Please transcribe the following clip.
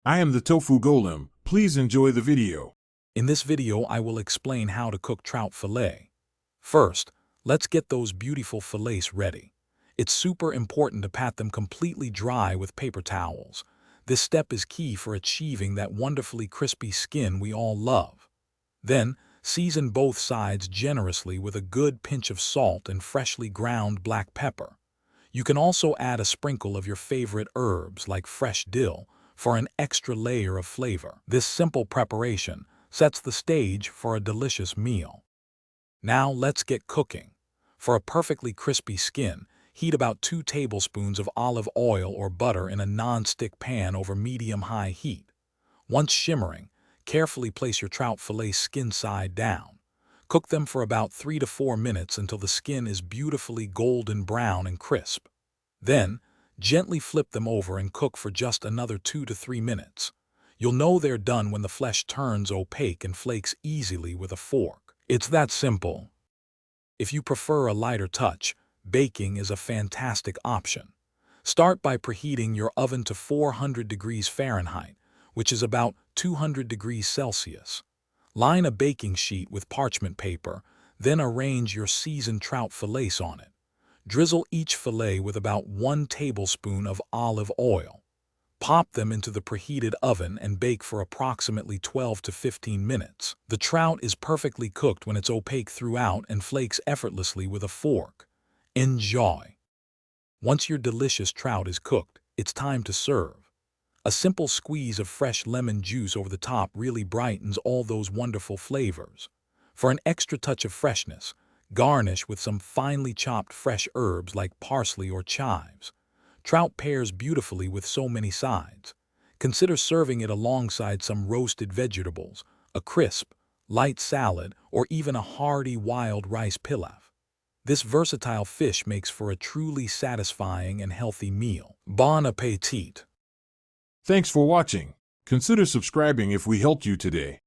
I am the tofu golem. Please enjoy the video. In this video, I will explain how to cook trout fillet. First, let's get those beautiful fillets ready. It's super important to pat them completely dry with paper towels. This step is key for achieving that wonderfully crispy skin we all love. Then, season both sides generously with a good pinch of salt and freshly ground black pepper. You can also add a sprinkle of your favorite herbs like fresh dill for an extra layer of flavor. This simple preparation sets the stage for a delicious meal. Now let's get cooking. For a perfectly crispy skin, heat about 2 tablespoons of olive oil or butter in a non-stick pan over medium-high heat. Once shimmering, carefully place your trout fillet skin side down. Cook them for about 3 to 4 minutes until the skin is beautifully golden brown and crisp. Then, gently flip them over and cook for just another 2 to 3 minutes. You'll know they're done when the flesh turns opaque and flakes easily with a fork. It's that simple. If you prefer a lighter touch, baking is a fantastic option. Start by preheating your oven to 400 degrees Fahrenheit, which is about 200 degrees Celsius. Line a baking sheet with parchment paper, then arrange your seasoned trout fillets on it. Drizzle each fillet with about 1 tablespoon of olive oil. Pop them into the preheated oven and bake for approximately 12 to 15 minutes. The trout is perfectly cooked when it's opaque throughout and flakes effortlessly with a fork. Enjoy! Once your delicious trout is cooked, it's time to serve. A simple squeeze of fresh lemon juice over the top really brightens all those wonderful flavors. For an extra touch of freshness, garnish with some finely chopped fresh herbs like parsley or chives. Trout pairs beautifully with so many sides. Consider serving it alongside some roasted vegetables, a crisp, light salad, or even a hearty wild rice pilaf. This versatile fish makes for a truly satisfying and healthy meal. Bon appetit! Thanks for watching. Consider subscribing if we helped you today.